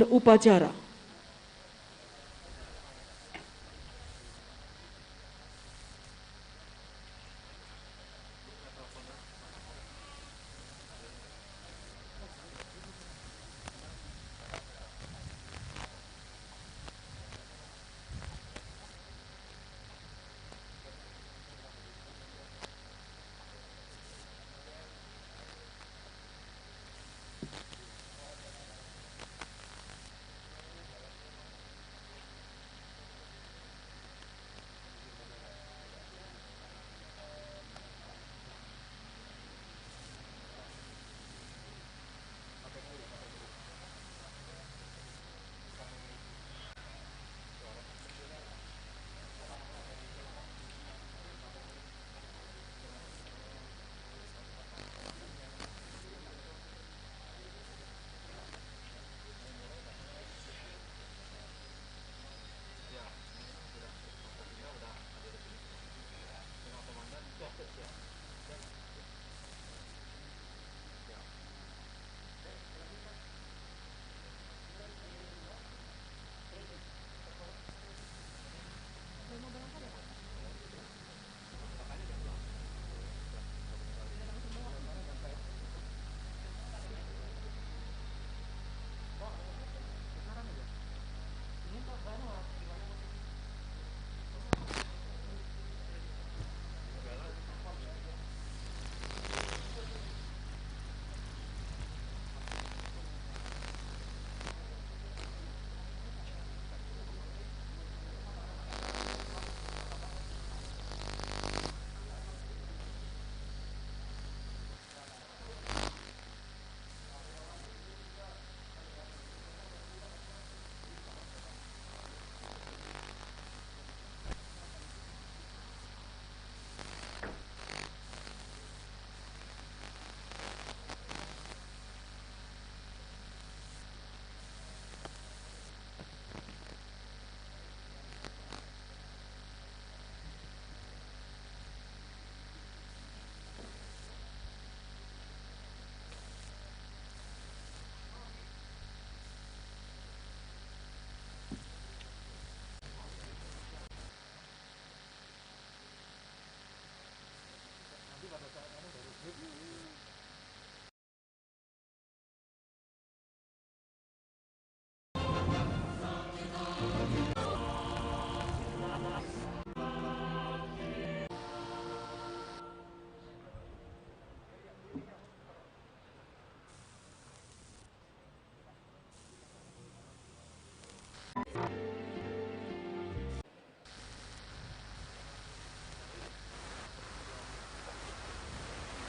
upacara.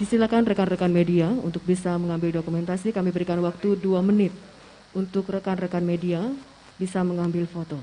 Disilakan rekan-rekan media untuk bisa mengambil dokumentasi. Kami berikan waktu 2 menit untuk rekan-rekan media bisa mengambil foto.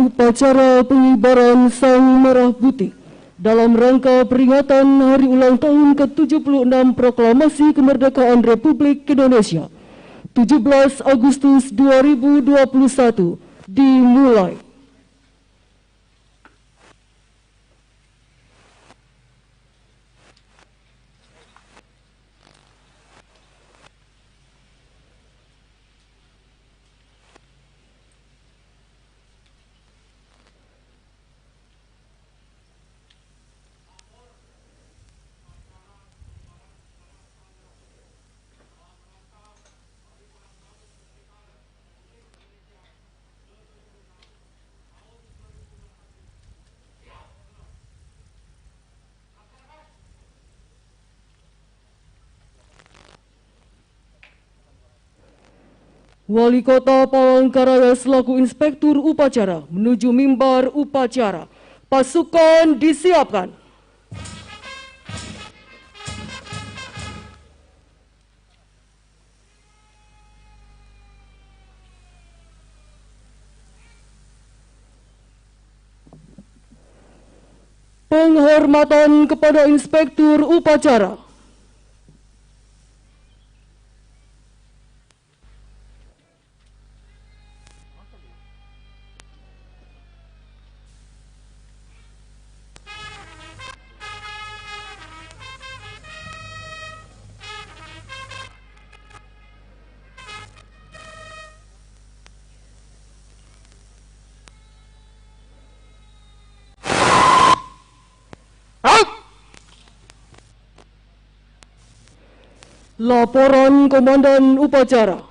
Upacara pengibaran Sang Merah Putih dalam rangka peringatan Hari Ulang Tahun ke-76 Proklamasi Kemerdekaan Republik Indonesia 17 Agustus 2021 dimulai. Wali Kota Palangkaraya selaku Inspektur Upacara menuju mimbar upacara. Pasukan disiapkan. Penghormatan kepada Inspektur Upacara. Laporan Komandan Upacara.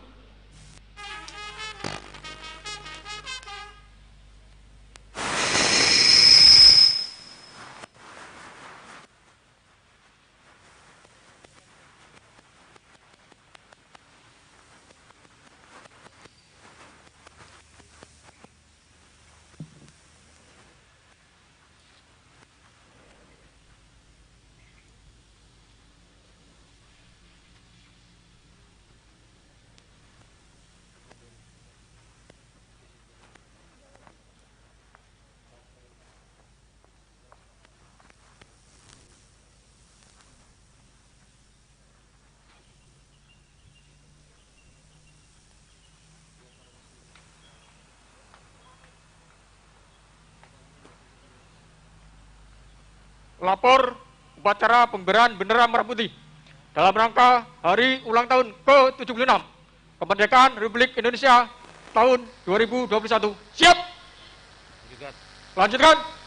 Lapor upacara pemberian bendera merah putih dalam rangka hari ulang tahun ke-76 kemerdekaan Republik Indonesia tahun 2021. Siap? Lanjutkan.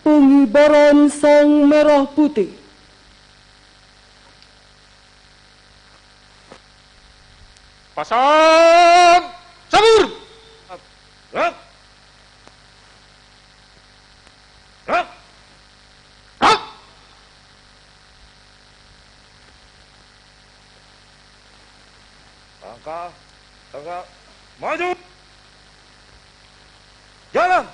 Pengibaran Sang Merah Putih. Pasang sabur. Gerak. Gerak. Hak. Langkah tegak maju. Jalan.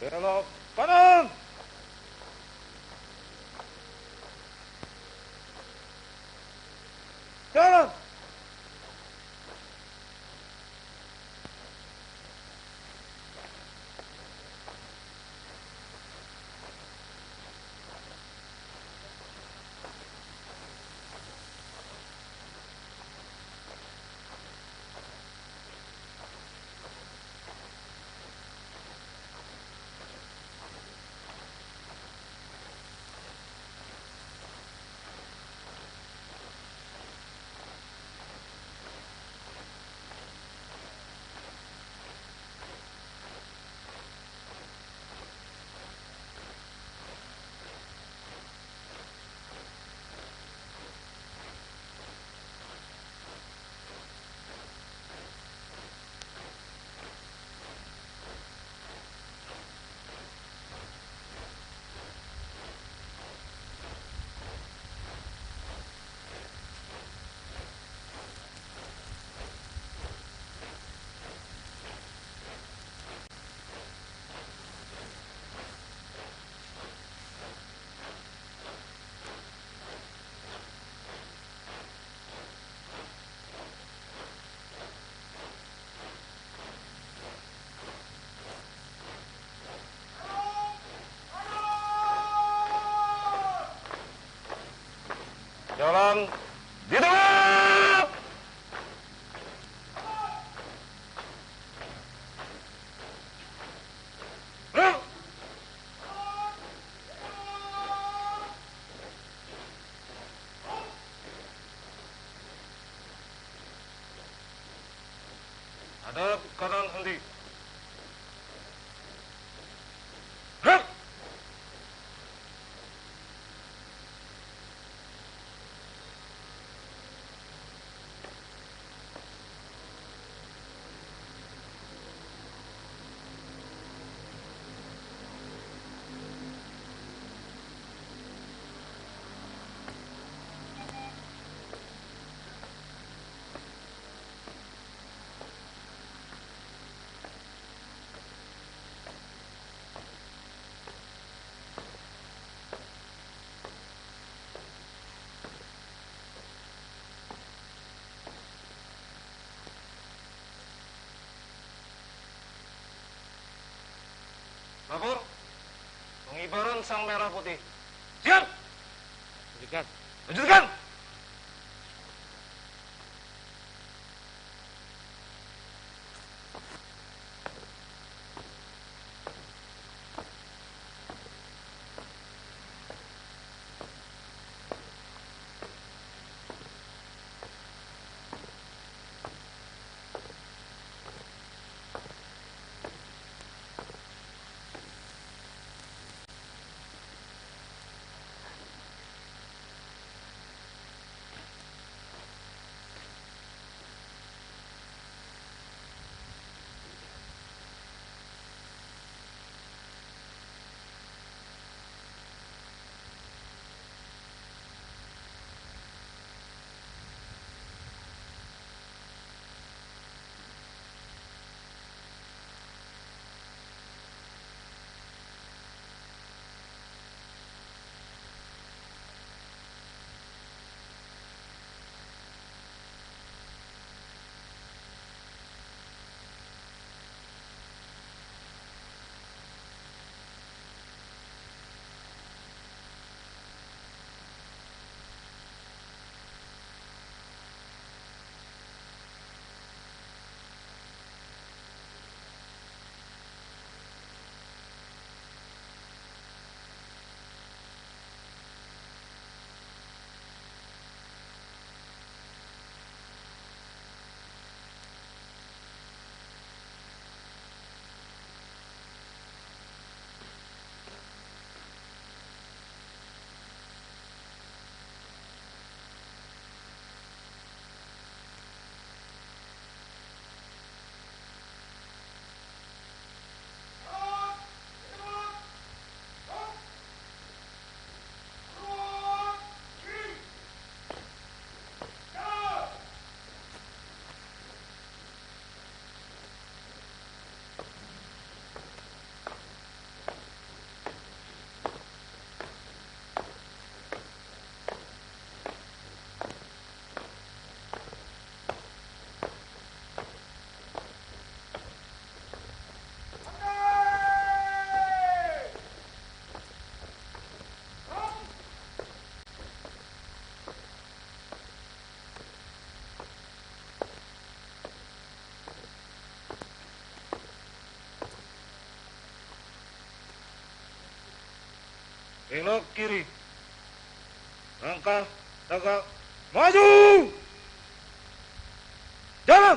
Belok kanan. Jalan. Sekarang di tempat. Gerak. Hadap kanan henti. Gerak. Lapor. Pengibaran sang merah putih. Siap. Lanjutkan. Lanjutkan. Belok kiri. Langkah tegak maju. Jalan.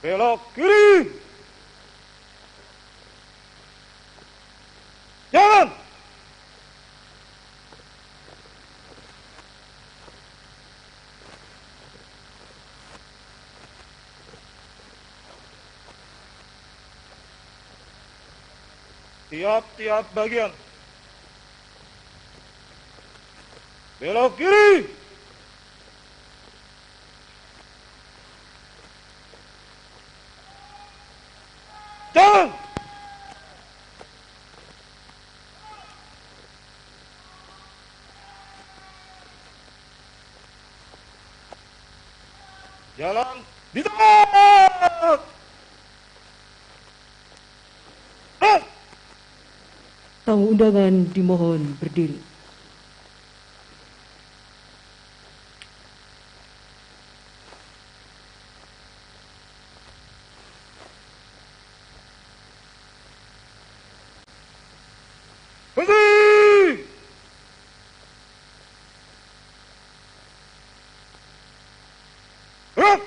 Belok kiri. Jalan. tiap-tiap bagian. Belok kiri. Jalan. Jalan di tempat. Tamu undangan dimohon berdiri. Berhenti. Gerak.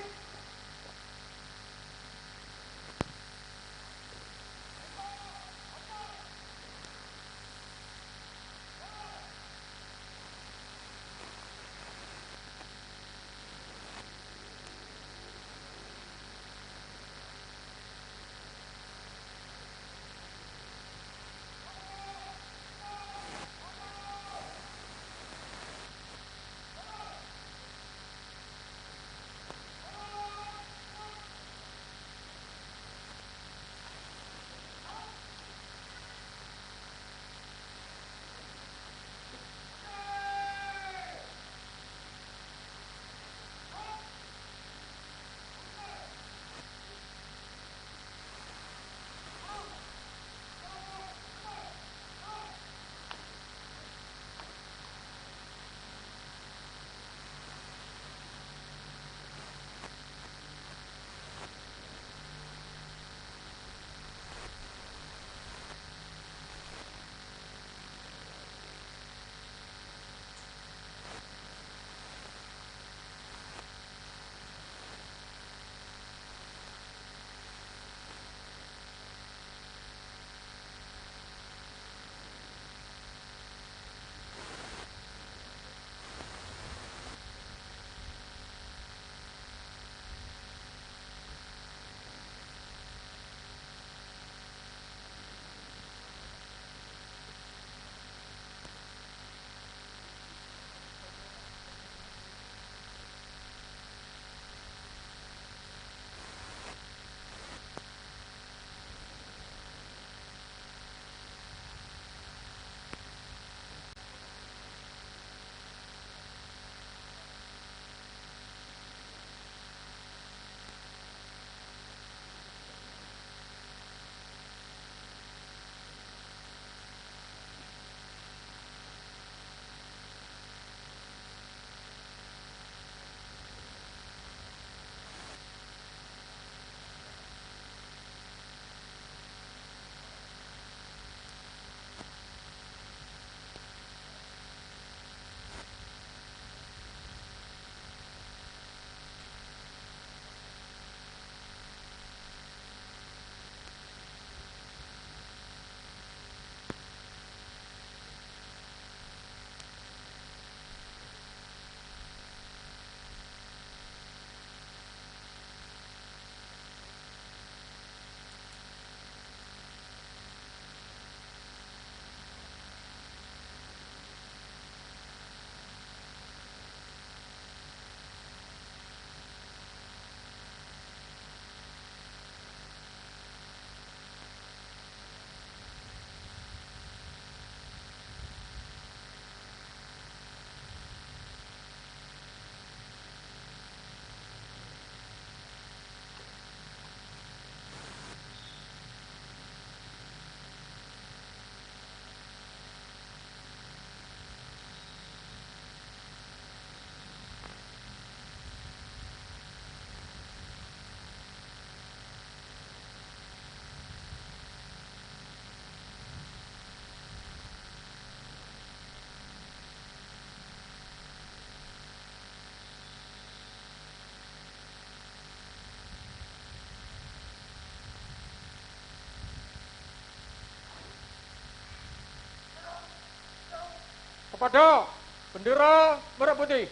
kepada bendera merah putih.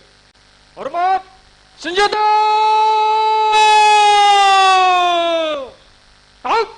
Hormat, senjata! Out!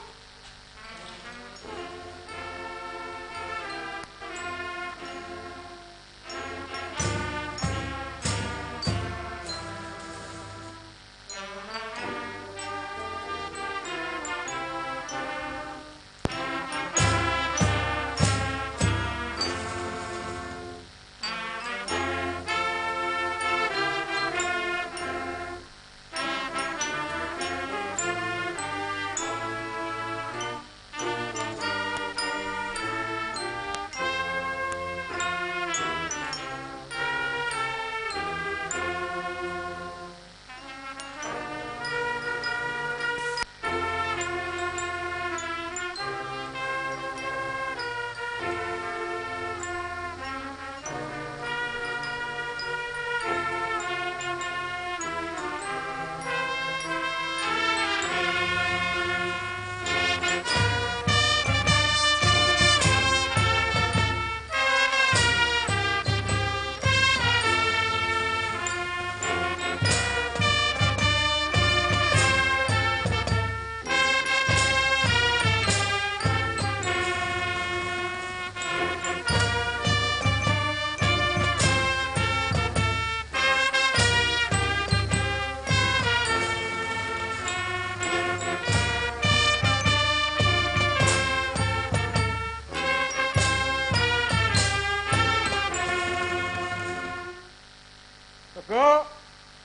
Tegak.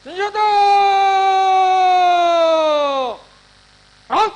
Senjata. Out.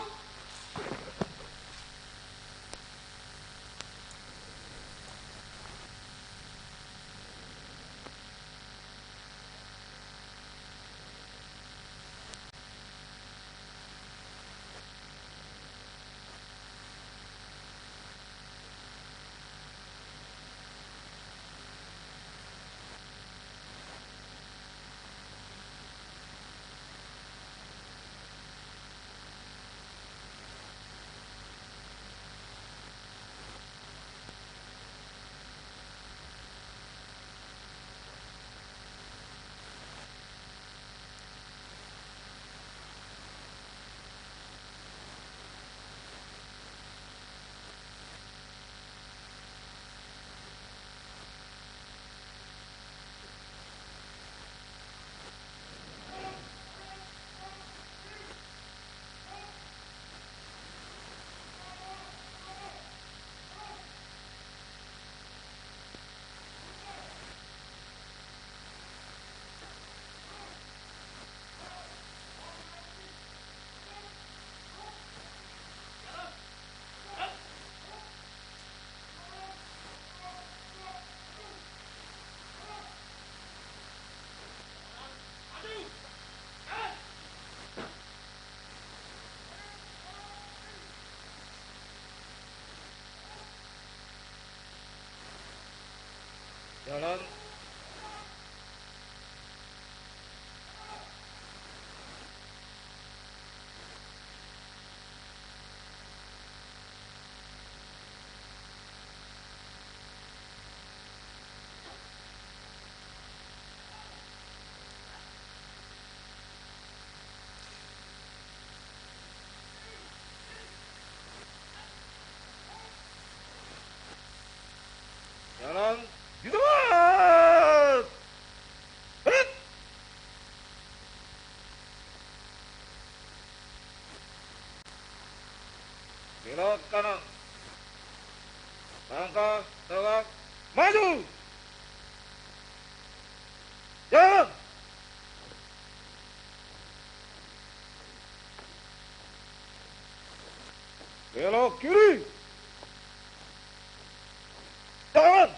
Jalan. Jalan. Di tempat. Hit. Belok kanan. Langkah tegak. Maju. Jalan. Belok kiri. Jalan.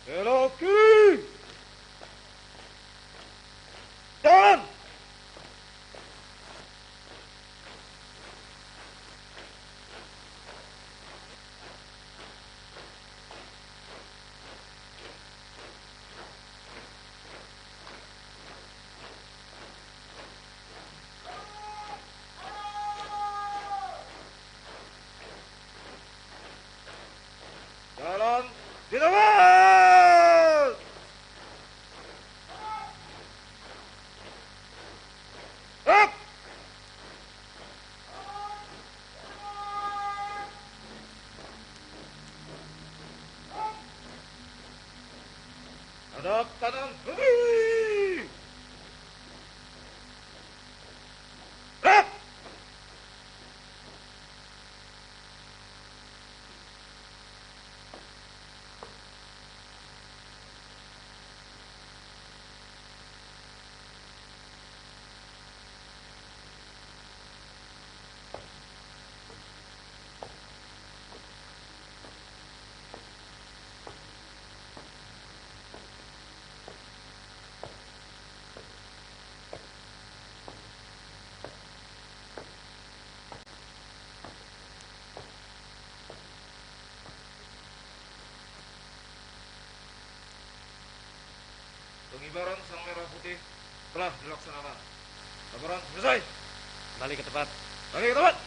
Belok kiri. Jalan. Jalan. Di tempat. Up. Hadap kanan. Hei. Up. Pengibaran sang merah putih telah dilaksanakan. Laporan selesai. Kembali ke tempat. Balik ke tempat.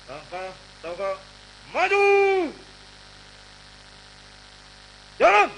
Langkah Toga maju. Jalan.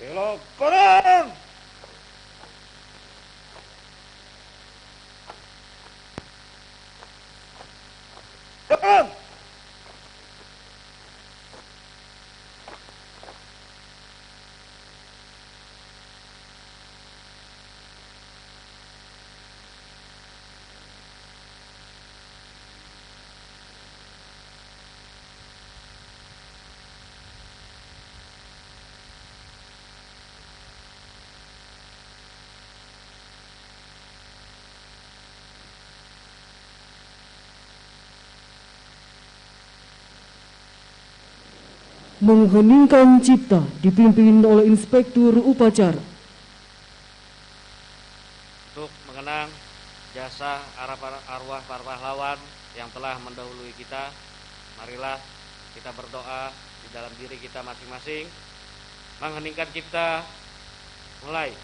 Belok kanan. Depan. Mengheningkan cipta dipimpin oleh Inspektur Upacara. Untuk mengenang jasa arwah para pahlawan yang telah mendahului kita, marilah kita berdoa di dalam diri kita masing-masing. Mengheningkan cipta, mulai.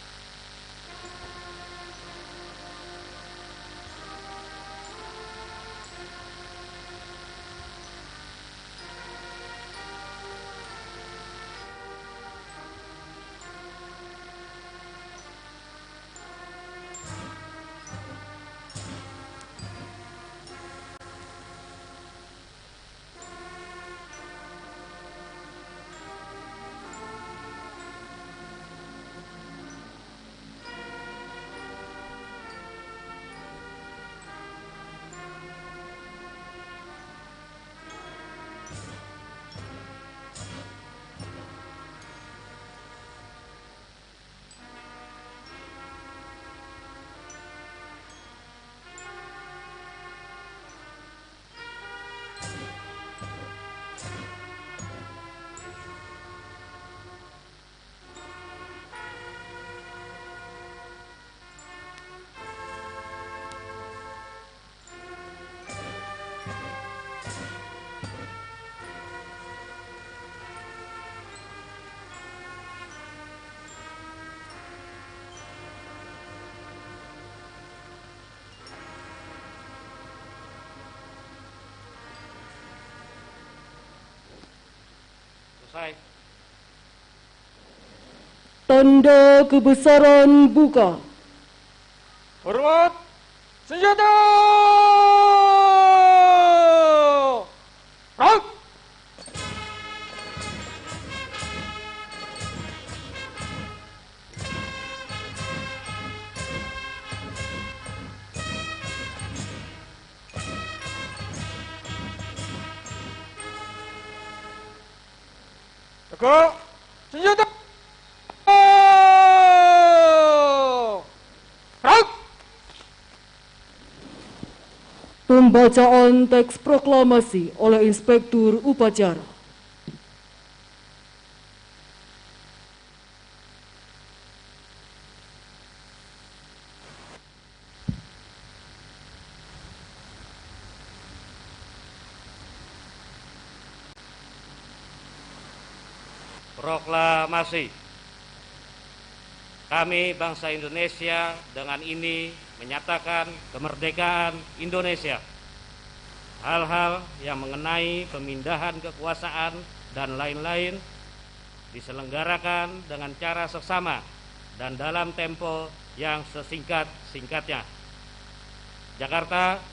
Selesai. Tanda kebesaran buka. Hormat senjata. Rout. Tegak senjata. Rout. Pembacaan teks proklamasi oleh Inspektur Upacara. Proklamasi. Kami bangsa Indonesia dengan ini menyatakan kemerdekaan Indonesia. Hal-hal yang mengenai pemindahan kekuasaan dan lain-lain diselenggarakan dengan cara seksama dan dalam tempo yang sesingkat-singkatnya. Jakarta,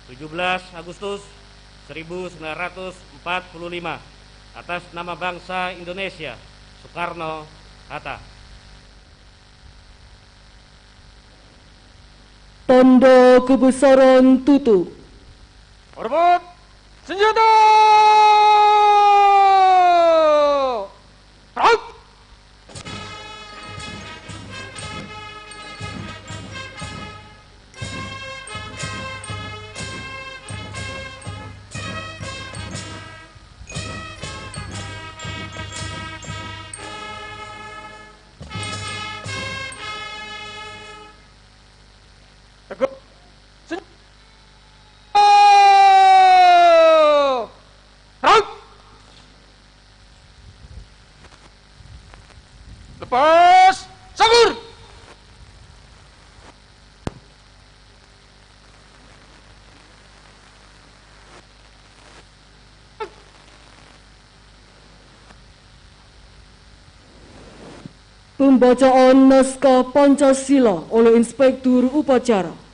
17 Agustus 1945. Atas nama bangsa Indonesia, Soekarno-Hatta. Tanda kebesaran tutup. Hormat senjata. Perang. Tegap. Perang. Lepas. Sanggur. Pembacaan naskah Pancasila oleh Inspektur Upacara.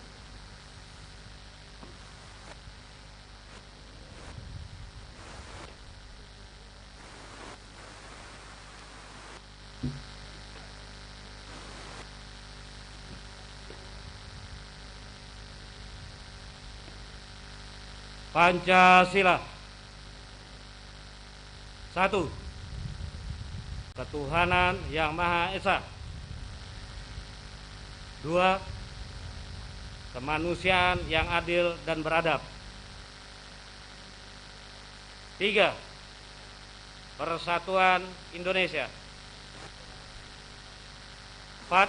Pancasila. 1. Ketuhanan Yang Maha Esa. 2. Kemanusiaan yang adil dan beradab. 3. Persatuan Indonesia. 4.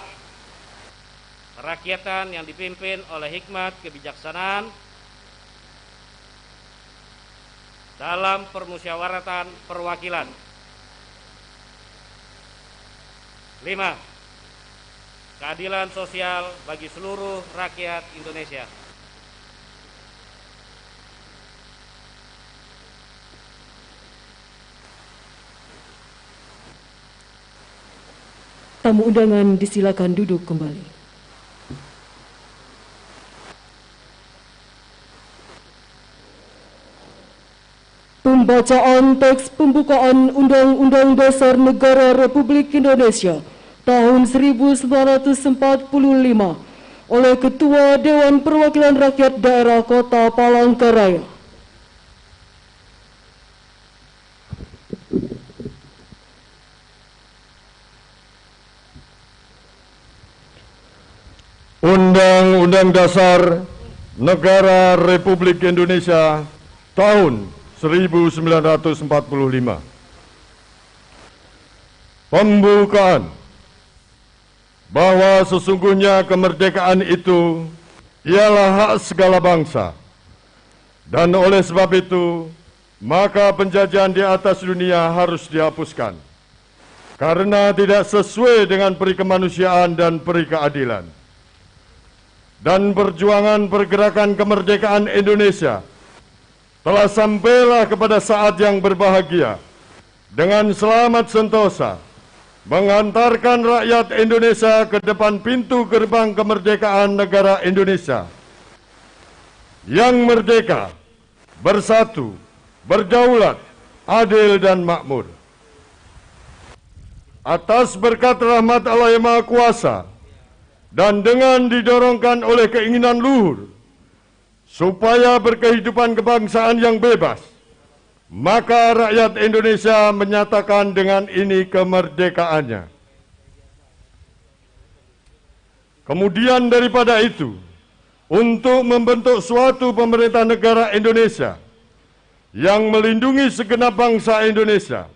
Kerakyatan yang dipimpin oleh hikmat kebijaksanaan dalam permusyawaratan perwakilan. 5. Keadilan sosial bagi seluruh rakyat Indonesia. Tamu undangan disilakan duduk kembali. Pembacaan teks pembukaan Undang-Undang Dasar Negara Republik Indonesia tahun 1945 oleh Ketua Dewan Perwakilan Rakyat Daerah Kota Palangkaraya. Undang-Undang Dasar Negara Republik Indonesia tahun 1945. Pembukaan. Bahwa sesungguhnya kemerdekaan itu ialah hak segala bangsa. Dan oleh sebab itu, maka penjajahan di atas dunia harus dihapuskan. Karena tidak sesuai dengan peri kemanusiaan dan peri keadilan. Dan perjuangan pergerakan kemerdekaan Indonesia telah sampailah kepada saat yang berbahagia dengan selamat sentosa mengantarkan rakyat Indonesia ke depan pintu gerbang kemerdekaan negara Indonesia yang merdeka, bersatu, berdaulat, adil dan makmur. Atas berkat rahmat Allah yang Maha Kuasa dan dengan didorongkan oleh keinginan luhur supaya berkehidupan kebangsaan yang bebas, maka rakyat Indonesia menyatakan dengan ini kemerdekaannya. Kemudian daripada itu, untuk membentuk suatu pemerintah negara Indonesia yang melindungi segenap bangsa Indonesia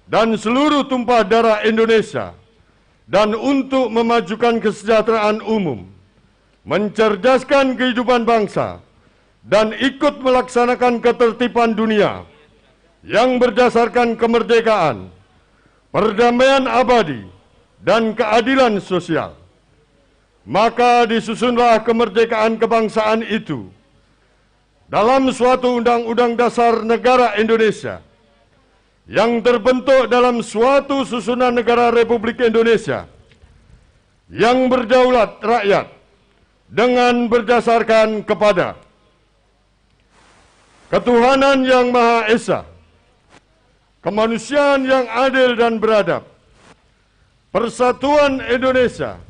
dan seluruh tumpah darah Indonesia, dan untuk memajukan kesejahteraan umum, mencerdaskan kehidupan bangsa, dan ikut melaksanakan ketertiban dunia yang berdasarkan kemerdekaan, perdamaian abadi, dan keadilan sosial. Maka disusunlah kemerdekaan kebangsaan itu dalam suatu undang-undang dasar negara Indonesia yang terbentuk dalam suatu susunan negara Republik Indonesia yang berdaulat rakyat dengan berdasarkan kepada ketuhanan yang Maha Esa, kemanusiaan yang adil dan beradab, persatuan Indonesia,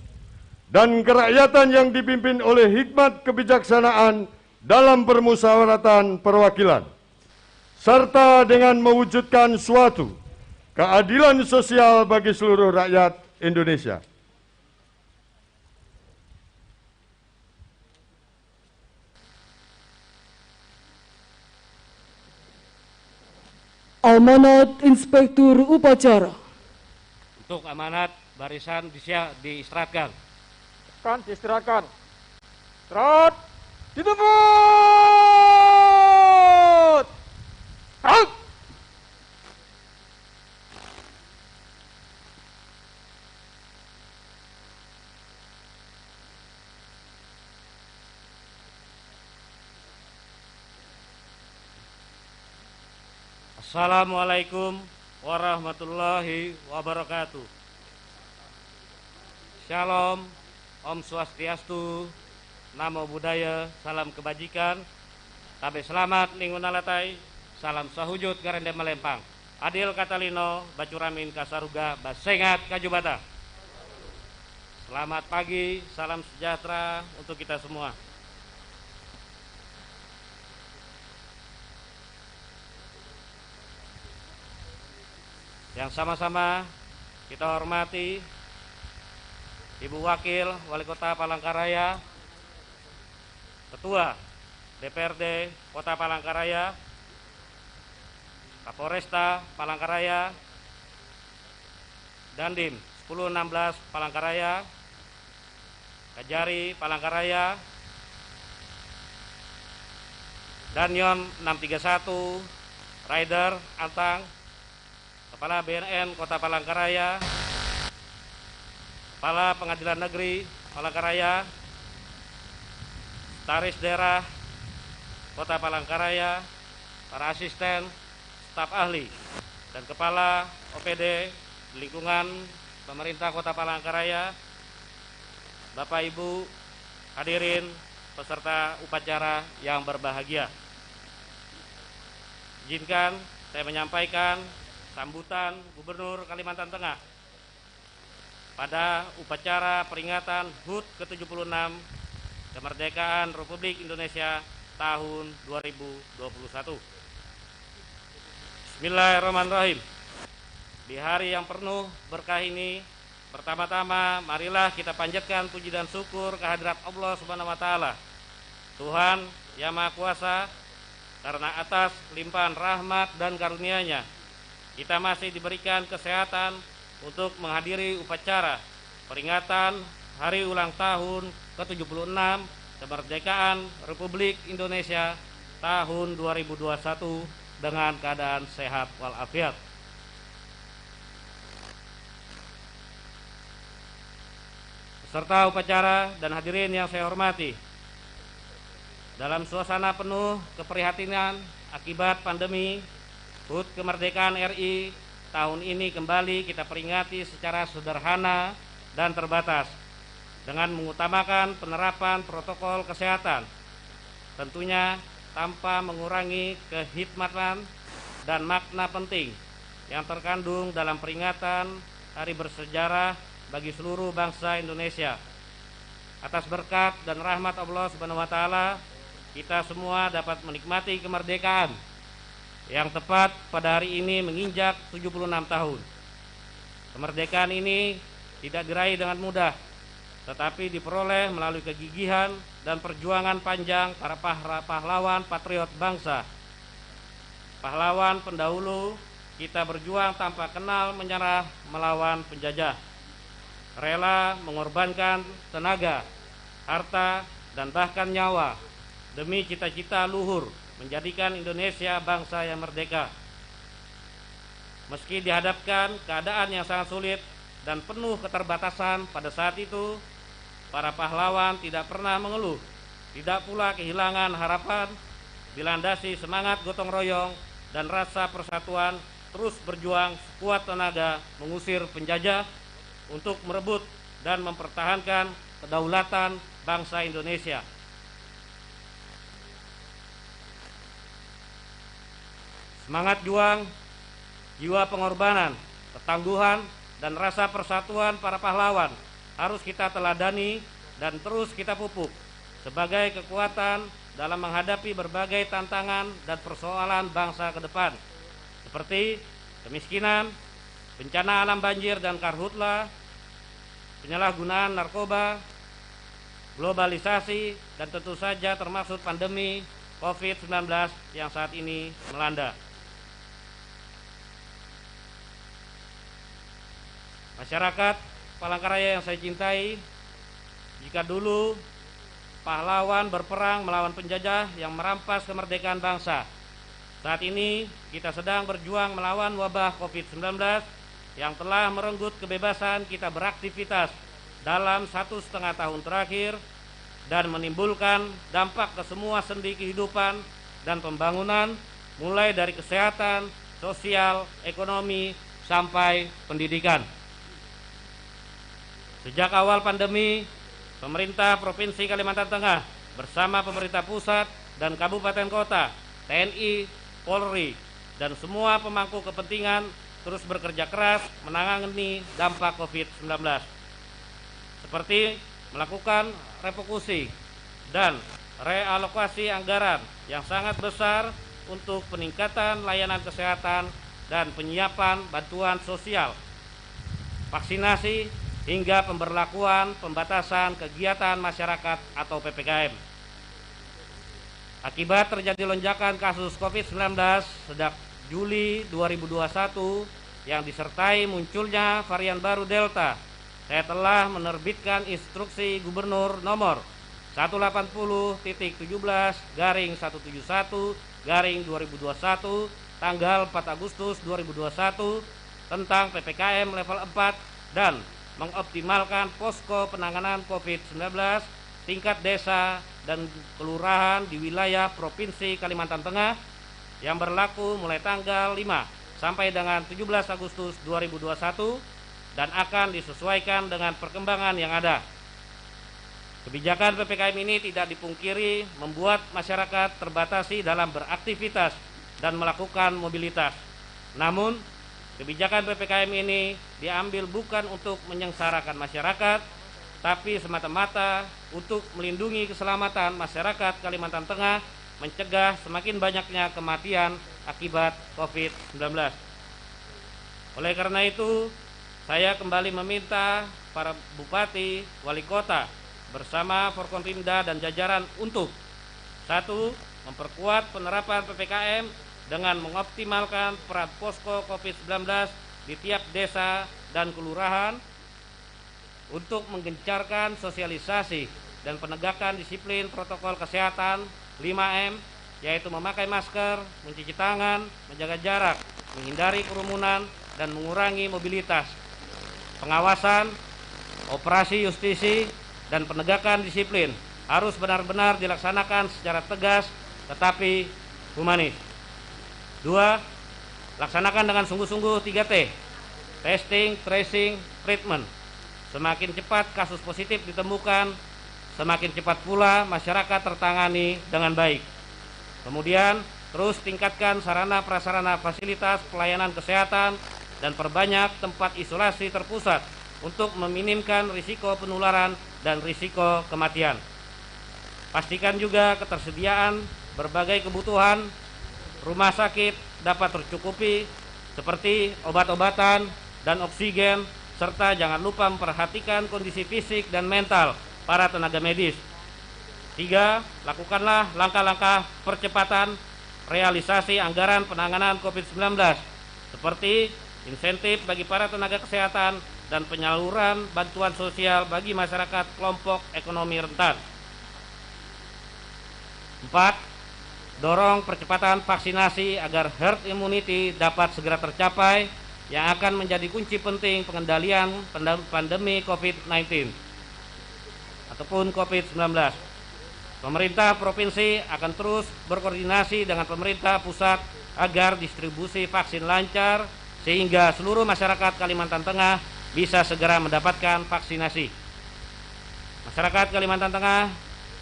dan kerakyatan yang dipimpin oleh hikmat kebijaksanaan dalam permusyawaratan perwakilan, serta dengan mewujudkan suatu keadilan sosial bagi seluruh rakyat Indonesia. Amanat Inspektur Upacara. Untuk amanat barisan diistirahatkan. Kan diistirahatkan. Istirahat. Dituntut. Istirahat. Assalamualaikum warahmatullahi wabarakatuh. Shalom, Om Swastiastu, Namo Buddhaya, salam kebajikan, tabe selamat ningunalatai, salam sahujud garende melempang, adil katalino, bacuramin kasaruga, basengat kajubata. Selamat pagi, salam sejahtera untuk kita semua. Yang sama-sama kita hormati Ibu Wakil Wali Kota Palangkaraya, Ketua DPRD Kota Palangkaraya, Kapolresta Palangkaraya, Dandim 1016 Palangkaraya, Kajari Palangkaraya, Danyon 631, Rider Antang, Kepala BNN Kota Palangkaraya, Kepala Pengadilan Negeri Palangkaraya, Sekretaris Daerah Kota Palangkaraya, para asisten, staf ahli, dan Kepala OPD Lingkungan Pemerintah Kota Palangkaraya, Bapak Ibu hadirin peserta upacara yang berbahagia. Izinkan saya menyampaikan sambutan Gubernur Kalimantan Tengah pada upacara peringatan HUT ke-76 Kemerdekaan Republik Indonesia tahun 2021. Bismillahirrahmanirrahim. Di hari yang penuh berkah ini, pertama-tama marilah kita panjatkan puji dan syukur kehadirat Allah Subhanahu wa taala, Tuhan yang Maha Kuasa, karena atas limpahan rahmat dan karunia-Nya kita masih diberikan kesehatan untuk menghadiri upacara peringatan Hari Ulang Tahun ke-76 Kemerdekaan Republik Indonesia tahun 2021 dengan keadaan sehat walafiat. Peserta upacara dan hadirin yang saya hormati, dalam suasana penuh keprihatinan akibat pandemi, HUT Kemerdekaan RI tahun ini kembali kita peringati secara sederhana dan terbatas dengan mengutamakan penerapan protokol kesehatan, tentunya tanpa mengurangi kehikmatan dan makna penting yang terkandung dalam peringatan hari bersejarah bagi seluruh bangsa Indonesia. Atas berkat dan rahmat Allah Subhanahu wa taala, kita semua dapat menikmati kemerdekaan yang tepat pada hari ini menginjak 76 tahun. Kemerdekaan ini tidak diraih dengan mudah, tetapi diperoleh melalui kegigihan dan perjuangan panjang para pahlawan patriot bangsa. Pahlawan pendahulu kita berjuang tanpa kenal menyerah melawan penjajah, rela mengorbankan tenaga, harta, dan bahkan nyawa demi cita-cita luhur menjadikan Indonesia bangsa yang merdeka. Meski dihadapkan keadaan yang sangat sulit dan penuh keterbatasan pada saat itu, para pahlawan tidak pernah mengeluh, tidak pula kehilangan harapan, dilandasi semangat gotong royong dan rasa persatuan, terus berjuang sekuat tenaga mengusir penjajah untuk merebut dan mempertahankan kedaulatan bangsa Indonesia. Semangat juang, jiwa pengorbanan, ketangguhan, dan rasa persatuan para pahlawan harus kita teladani dan terus kita pupuk sebagai kekuatan dalam menghadapi berbagai tantangan dan persoalan bangsa ke depan, seperti kemiskinan, bencana alam banjir dan karhutla, penyalahgunaan narkoba, globalisasi, dan tentu saja termasuk pandemi COVID-19 yang saat ini melanda. Masyarakat Palangkaraya yang saya cintai, jika dulu pahlawan berperang melawan penjajah yang merampas kemerdekaan bangsa, saat ini kita sedang berjuang melawan wabah COVID-19 yang telah merenggut kebebasan kita beraktivitas dalam 1,5 tahun terakhir dan menimbulkan dampak ke semua sendi kehidupan dan pembangunan, mulai dari kesehatan, sosial, ekonomi, sampai pendidikan. Sejak awal pandemi, pemerintah Provinsi Kalimantan Tengah bersama pemerintah pusat dan kabupaten kota, TNI, Polri, dan semua pemangku kepentingan terus bekerja keras menangani dampak COVID-19. Seperti melakukan refokusi dan realokasi anggaran yang sangat besar untuk peningkatan layanan kesehatan dan penyiapan bantuan sosial, vaksinasi, hingga pemberlakuan pembatasan kegiatan masyarakat atau PPKM. Akibat terjadi lonjakan kasus COVID-19 sejak Juli 2021 yang disertai munculnya varian baru Delta, saya telah menerbitkan instruksi Gubernur nomor 180/171/2021 tanggal 4 Agustus 2021 tentang PPKM level 4 dan mengoptimalkan posko penanganan COVID-19 tingkat desa dan kelurahan di wilayah Provinsi Kalimantan Tengah yang berlaku mulai tanggal 5 sampai dengan 17 Agustus 2021 dan akan disesuaikan dengan perkembangan yang ada. Kebijakan PPKM ini tidak dipungkiri membuat masyarakat terbatasi dalam beraktivitas dan melakukan mobilitas. Namun, kebijakan PPKM ini diambil bukan untuk menyengsarakan masyarakat, tapi semata-mata untuk melindungi keselamatan masyarakat Kalimantan Tengah, mencegah semakin banyaknya kematian akibat COVID-19. Oleh karena itu, saya kembali meminta para bupati, wali kota, bersama Forkompimda dan jajaran untuk 1. Memperkuat penerapan PPKM dengan mengoptimalkan peran posko COVID-19 di tiap desa dan kelurahan untuk menggencarkan sosialisasi dan penegakan disiplin protokol kesehatan 5M, yaitu memakai masker, mencuci tangan, menjaga jarak, menghindari kerumunan, dan mengurangi mobilitas. Pengawasan, operasi justisi, dan penegakan disiplin harus benar-benar dilaksanakan secara tegas tetapi humanis. 2. Laksanakan dengan sungguh-sungguh 3T, testing, tracing, treatment. Semakin cepat kasus positif ditemukan, semakin cepat pula masyarakat tertangani dengan baik. Kemudian, terus tingkatkan sarana prasarana fasilitas pelayanan kesehatan dan perbanyak tempat isolasi terpusat untuk meminimkan risiko penularan dan risiko kematian. Pastikan juga ketersediaan berbagai kebutuhan rumah sakit dapat tercukupi seperti obat-obatan dan oksigen, serta jangan lupa memperhatikan kondisi fisik dan mental para tenaga medis. 3. Lakukanlah langkah-langkah percepatan realisasi anggaran penanganan COVID-19 seperti insentif bagi para tenaga kesehatan dan penyaluran bantuan sosial bagi masyarakat kelompok ekonomi rentan. 4. Dorong percepatan vaksinasi agar herd immunity dapat segera tercapai yang akan menjadi kunci penting pengendalian pandemi COVID-19 ataupun COVID-19. Pemerintah provinsi akan terus berkoordinasi dengan pemerintah pusat agar distribusi vaksin lancar sehingga seluruh masyarakat Kalimantan Tengah bisa segera mendapatkan vaksinasi. Masyarakat Kalimantan Tengah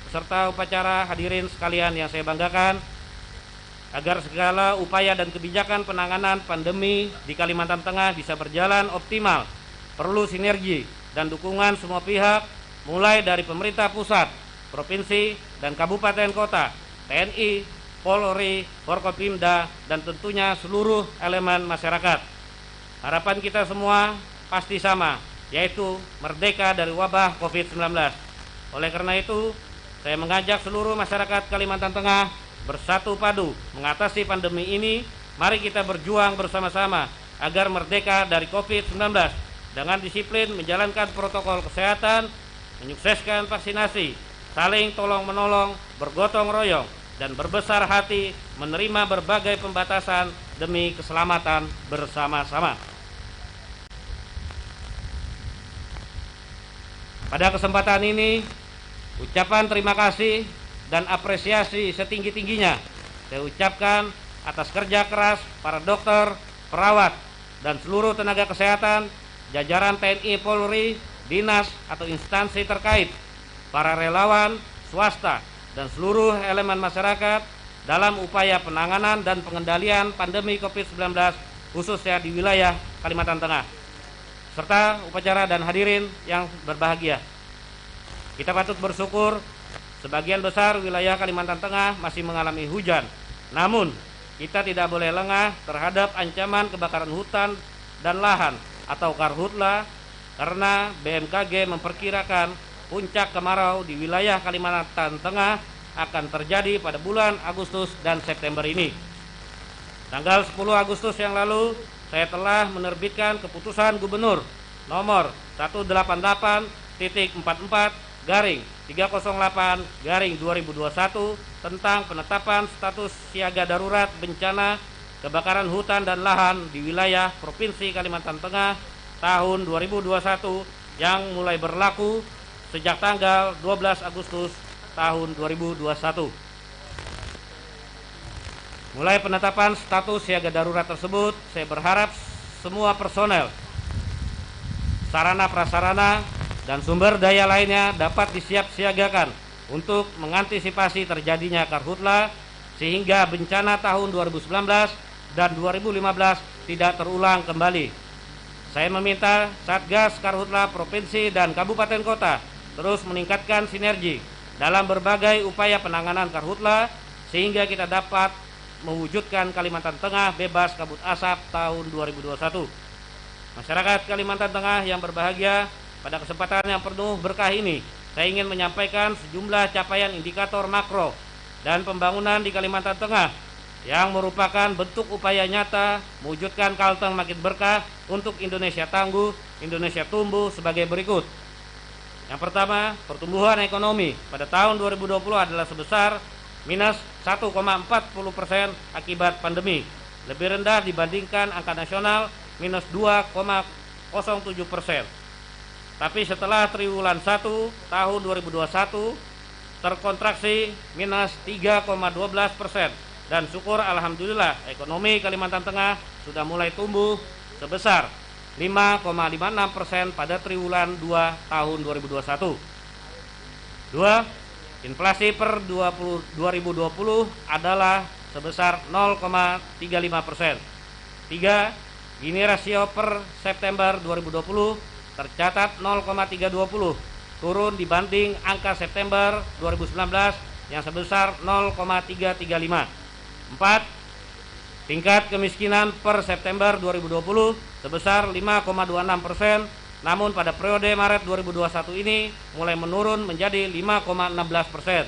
beserta upacara, hadirin sekalian yang saya banggakan, agar segala upaya dan kebijakan penanganan pandemi di Kalimantan Tengah bisa berjalan optimal, perlu sinergi dan dukungan semua pihak, mulai dari pemerintah pusat, provinsi, dan kabupaten kota, TNI, Polri, Forkopimda, dan tentunya seluruh elemen masyarakat. Harapan kita semua pasti sama, yaitu merdeka dari wabah COVID-19. Oleh karena itu, saya mengajak seluruh masyarakat Kalimantan Tengah bersatu padu mengatasi pandemi ini. Mari kita berjuang bersama-sama agar merdeka dari COVID-19 dengan disiplin menjalankan protokol kesehatan, menyukseskan vaksinasi, saling tolong-menolong, bergotong royong, dan berbesar hati menerima berbagai pembatasan demi keselamatan bersama-sama. Pada kesempatan ini, ucapan terima kasih dan apresiasi setinggi-tingginya saya ucapkan atas kerja keras para dokter, perawat, dan seluruh tenaga kesehatan, jajaran TNI, Polri, dinas atau instansi terkait, para relawan, swasta, dan seluruh elemen masyarakat dalam upaya penanganan dan pengendalian pandemi COVID-19 khususnya di wilayah Kalimantan Tengah, serta upacara dan hadirin yang berbahagia. Kita patut bersyukur sebagian besar wilayah Kalimantan Tengah masih mengalami hujan. Namun, kita tidak boleh lengah terhadap ancaman kebakaran hutan dan lahan atau karhutla karena BMKG memperkirakan puncak kemarau di wilayah Kalimantan Tengah akan terjadi pada bulan Agustus dan September ini. Tanggal 10 Agustus yang lalu, saya telah menerbitkan keputusan Gubernur nomor 188-44/308/2021 tentang penetapan status siaga darurat bencana kebakaran hutan dan lahan di wilayah Provinsi Kalimantan Tengah tahun 2021 yang mulai berlaku sejak tanggal 12 Agustus tahun 2021. Mulai penetapan status siaga darurat tersebut, saya berharap semua personel, sarana prasarana, dan sumber daya lainnya dapat disiap-siagakan untuk mengantisipasi terjadinya karhutla sehingga bencana tahun 2019 dan 2015 tidak terulang kembali. Saya meminta Satgas Karhutla Provinsi dan Kabupaten Kota terus meningkatkan sinergi dalam berbagai upaya penanganan karhutla sehingga kita dapat mewujudkan Kalimantan Tengah bebas kabut asap tahun 2021. Masyarakat Kalimantan Tengah yang berbahagia, pada kesempatan yang penuh berkah ini, saya ingin menyampaikan sejumlah capaian indikator makro dan pembangunan di Kalimantan Tengah yang merupakan bentuk upaya nyata mewujudkan Kalteng makin berkah untuk Indonesia tangguh, Indonesia tumbuh sebagai berikut. Yang pertama, pertumbuhan ekonomi pada tahun 2020 adalah sebesar minus 1,40% akibat pandemi, lebih rendah dibandingkan angka nasional minus 2,07%. Tapi setelah triwulan 1 tahun 2021 terkontraksi minus 3,12%, dan syukur alhamdulillah ekonomi Kalimantan Tengah sudah mulai tumbuh sebesar 5,56% pada triwulan 2 tahun 2021. 2. Inflasi per 2020 adalah sebesar 0,35%. 3. Gini rasio per September 2020 tercatat 0,320, turun dibanding angka September 2019 yang sebesar 0,335. 4. Tingkat kemiskinan per September 2020 sebesar 5,26%, namun pada periode Maret 2021 ini mulai menurun menjadi 5,16%.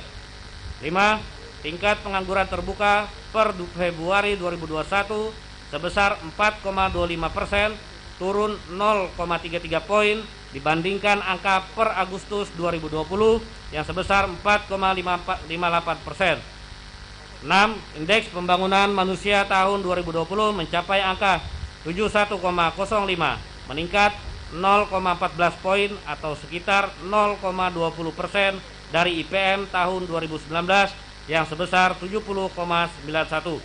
5. Tingkat pengangguran terbuka per Februari 2021 sebesar 4,25%, turun 0,33 poin dibandingkan angka per Agustus 2020 yang sebesar 4,58%. 6. Indeks pembangunan manusia tahun 2020 mencapai angka 71,05, meningkat 0,14 poin atau sekitar 0,20% dari IPM tahun 2019 yang sebesar 70,91.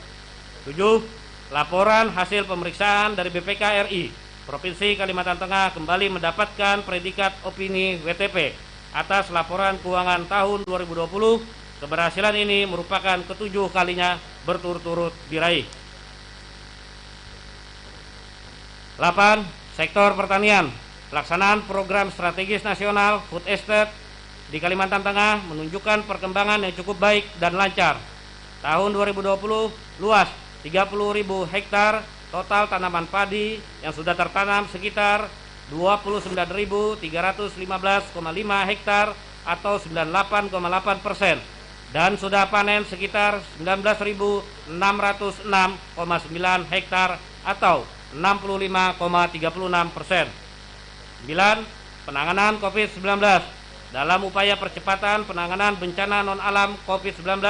7. Laporan hasil pemeriksaan dari BPK RI Provinsi Kalimantan Tengah kembali mendapatkan predikat opini WTP atas laporan keuangan tahun 2020. Keberhasilan ini merupakan ketujuh kalinya berturut-turut diraih. 8. Sektor pertanian. pelaksanaan program strategis nasional food estate di Kalimantan Tengah menunjukkan perkembangan yang cukup baik dan lancar. Tahun 2020 luas 30.000 hektar total tanaman padi yang sudah tertanam sekitar 29.315,5 hektar atau 98,8%, dan sudah panen sekitar 19.606,9 hektar atau 65,36%. 9. Penanganan COVID-19. Dalam upaya percepatan penanganan bencana non-alam COVID-19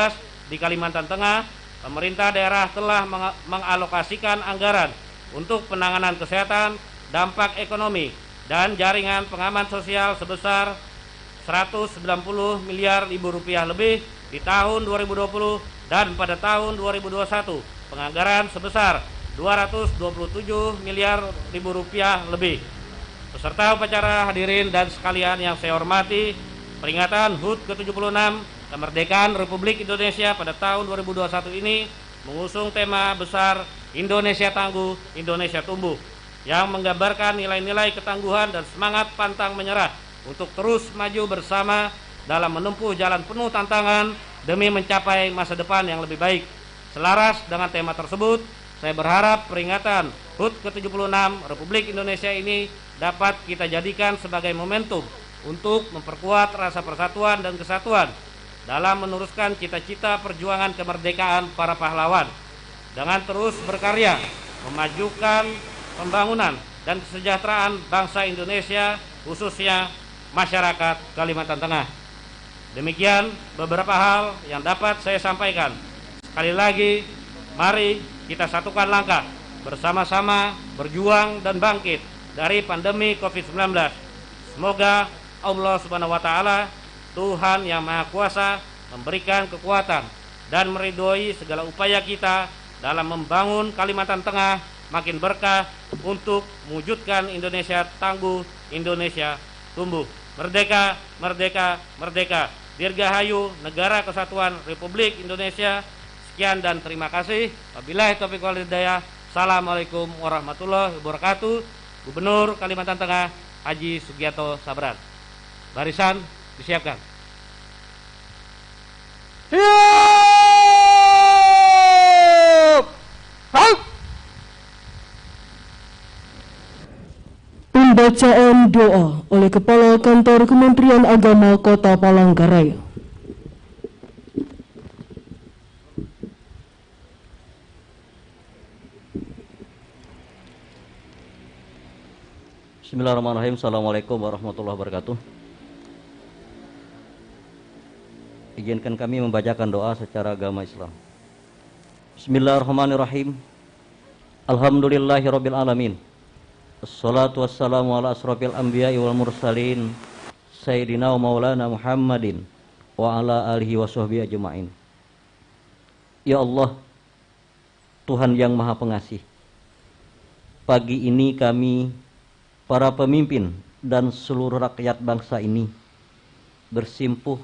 di Kalimantan Tengah, pemerintah daerah telah mengalokasikan anggaran untuk penanganan kesehatan, dampak ekonomi, dan jaringan pengaman sosial sebesar 190 miliar rupiah lebih di tahun 2020, dan pada tahun 2021 penganggaran sebesar 227 miliar rupiah lebih. Peserta upacara, hadirin dan sekalian yang saya hormati, peringatan HUT ke-76 kemerdekaan Republik Indonesia pada tahun 2021 ini mengusung tema besar Indonesia Tangguh, Indonesia Tumbuh, yang menggambarkan nilai-nilai ketangguhan dan semangat pantang menyerah untuk terus maju bersama dalam menempuh jalan penuh tantangan demi mencapai masa depan yang lebih baik. Selaras dengan tema tersebut, saya berharap peringatan HUT ke-76 Republik Indonesia ini dapat kita jadikan sebagai momentum untuk memperkuat rasa persatuan dan kesatuan dalam meneruskan cita-cita perjuangan kemerdekaan para pahlawan, dengan terus berkarya memajukan pembangunan dan kesejahteraan bangsa Indonesia, khususnya masyarakat Kalimantan Tengah. Demikian beberapa hal yang dapat saya sampaikan. Sekali lagi, mari kita satukan langkah, bersama-sama berjuang dan bangkit dari pandemi COVID-19. Semoga Allah Subhanahu wa Ta'ala, Tuhan yang Maha Kuasa, memberikan kekuatan dan meridhoi segala upaya kita dalam membangun Kalimantan Tengah makin berkah untuk mewujudkan Indonesia Tangguh, Indonesia Tumbuh. Merdeka, merdeka, merdeka. Dirgahayu Negara Kesatuan Republik Indonesia. Sekian dan terima kasih. Wabillahi taufiq wal hidayah. Assalamualaikum warahmatullahi wabarakatuh. Gubernur Kalimantan Tengah Haji Sugiarto Sabran. Barisan disiapkan. Siap! Siap! Pembacaan doa oleh Kepala Kantor Kementerian Agama Kota Palangkaraya. Bismillahirrahmanirrahim. Assalamualaikum warahmatullahi wabarakatuh. Izinkan kami membacakan doa secara agama Islam. Bismillahirrahmanirrahim. Alhamdulillahirabbil alamin. Assalatu wassalamu ala asrofil anbiya'i wal mursalin Sayyidina wa maulana Muhammadin wa ala alihi wa sahbihi ajma'in. Ya Allah, Tuhan yang Maha Pengasih, pagi ini kami, para pemimpin dan seluruh rakyat bangsa ini bersimpuh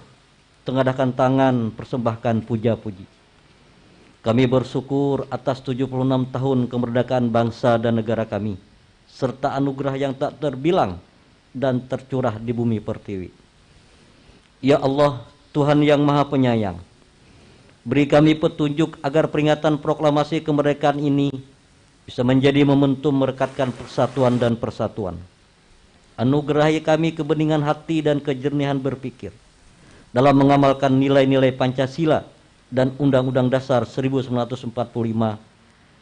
tengadakan tangan persembahkan puja-puji. Kami bersyukur atas 76 tahun kemerdekaan bangsa dan negara kami, serta anugerah yang tak terbilang dan tercurah di bumi pertiwi. Ya Allah, Tuhan yang Maha Penyayang, beri kami petunjuk agar peringatan proklamasi kemerdekaan ini bisa menjadi momentum merekatkan persatuan dan persatuan. Anugerahi kami kebeningan hati dan kejernihan berpikir dalam mengamalkan nilai-nilai Pancasila dan Undang-Undang Dasar 1945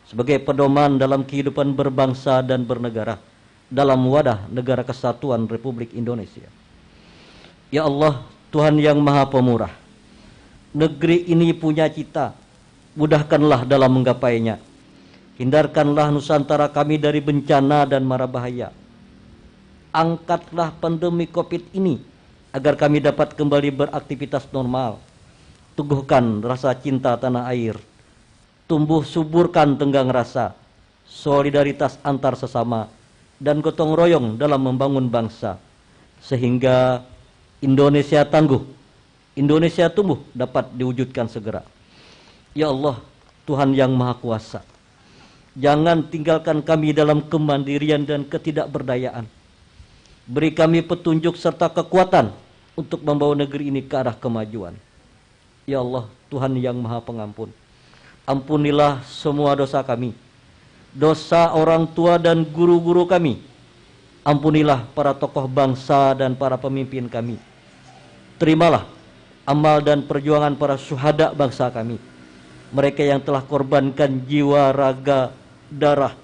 sebagai pedoman dalam kehidupan berbangsa dan bernegara dalam wadah Negara Kesatuan Republik Indonesia. Ya Allah, Tuhan yang Maha Pemurah, negeri ini punya cita, mudahkanlah dalam menggapainya. Hindarkanlah Nusantara kami dari bencana dan mara bahaya. Angkatlah pandemi COVID ini agar kami dapat kembali beraktivitas normal. Teguhkan rasa cinta tanah air. Tumbuh suburkan tenggang rasa, solidaritas antar sesama, dan gotong royong dalam membangun bangsa, sehingga Indonesia Tangguh, Indonesia Tumbuh dapat diwujudkan segera. Ya Allah, Tuhan yang Maha Kuasa, jangan tinggalkan kami dalam kemandirian dan ketidakberdayaan. Beri kami petunjuk serta kekuatan untuk membawa negeri ini ke arah kemajuan. Ya Allah, Tuhan yang Maha Pengampun, ampunilah semua dosa kami, dosa orang tua dan guru-guru kami. Ampunilah para tokoh bangsa dan para pemimpin kami. Terimalah amal dan perjuangan para syuhada bangsa kami, mereka yang telah korbankan jiwa, raga, darah,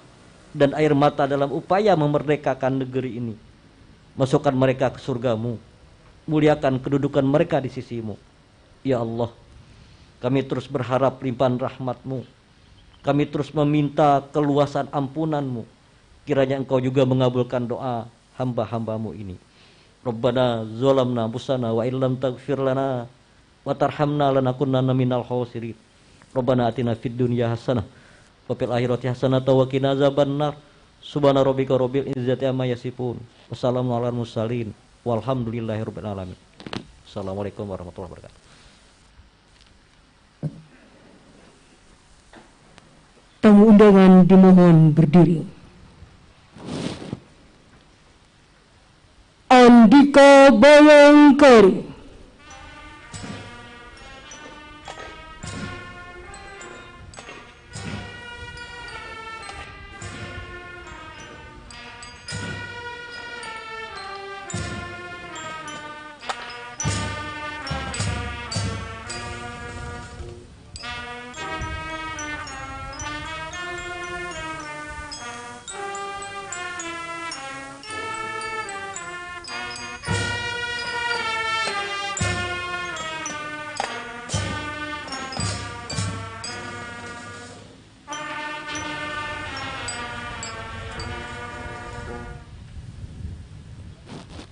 dan air mata dalam upaya memerdekakan negeri ini. Masukkan mereka ke surgamu, muliakan kedudukan mereka di sisimu. Ya Allah, kami terus berharap limpahan rahmatmu, kami terus meminta keluasan ampunanmu. Kiranya engkau juga mengabulkan doa hamba-hambamu ini. Rabbana zalamna anfusana wa illam taghfir lana wa tarhamna lanakunanna minal khasirin. Rabbana atina fid dunya hasanah wa fil akhirati hasanah wa qina azabannar. Subhana rabbika rabbil izzati amma yasifun. Wassalamu alal mursalin walhamdulillahirabbil alamin. Assalamualaikum warahmatullahi wabarakatuh. Tamu undangan dimohon berdiri. Andika Bayangkari,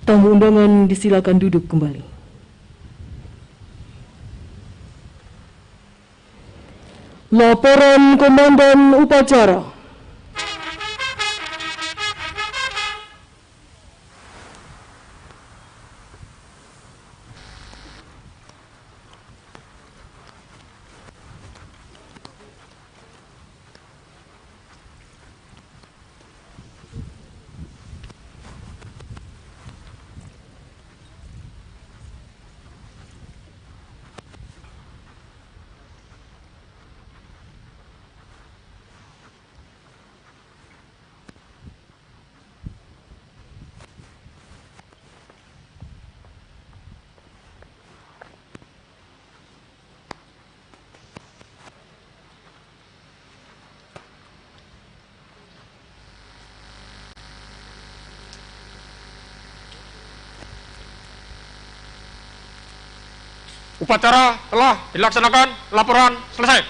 tamu undangan disilakan duduk kembali. Laporan Komandan Upacara. Upacara telah dilaksanakan, laporan selesai.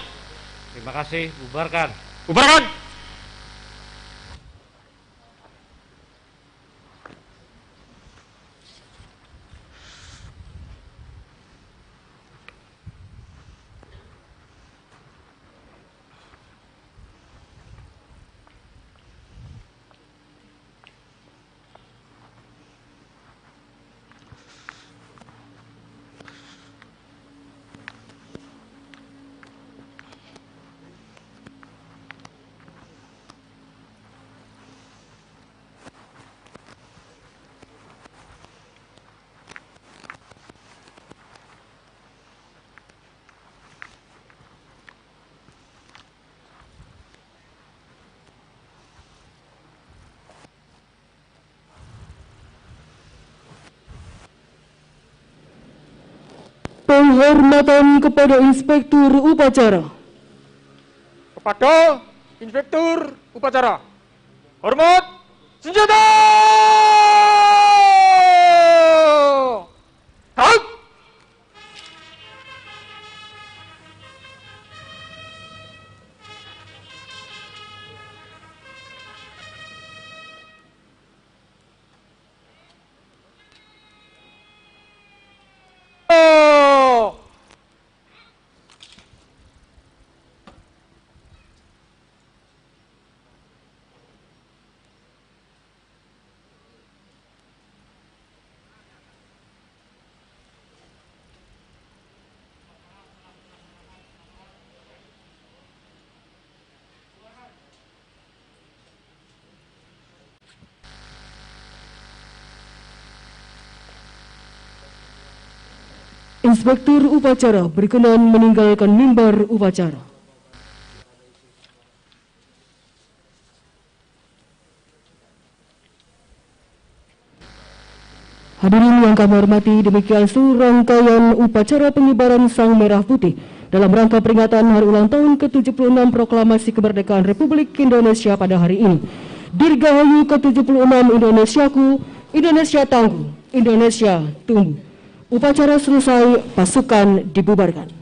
Terima kasih, bubarkan. Bubarkan. Penghormatan kepada Inspektur Upacara. Kepada Inspektur Upacara. Hormat senjata! Halt! Inspektur upacara berkenan meninggalkan mimbar upacara. Hadirin yang kami hormati, demikian seluruh rangkaian upacara pengibaran Sang Merah Putih dalam rangka peringatan hari ulang tahun ke-76 Proklamasi Kemerdekaan Republik Indonesia pada hari ini. Dirgahayu ke-76 Indonesiaku, Indonesia tangguh, Indonesia tumbuh. Upacara selesai, pasukan dibubarkan.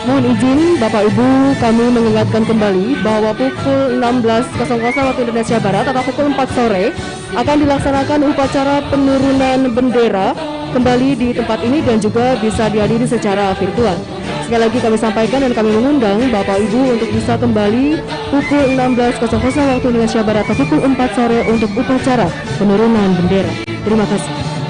Mohon izin Bapak Ibu, kami mengingatkan kembali bahwa pukul 16.00 waktu Indonesia Barat atau pukul 4 sore akan dilaksanakan upacara penurunan bendera kembali di tempat ini dan juga bisa dihadiri secara virtual. Sekali lagi kami sampaikan dan kami mengundang Bapak Ibu untuk bisa kembali pukul 16.00 waktu Indonesia Barat atau pukul 4 sore untuk upacara penurunan bendera. Terima kasih.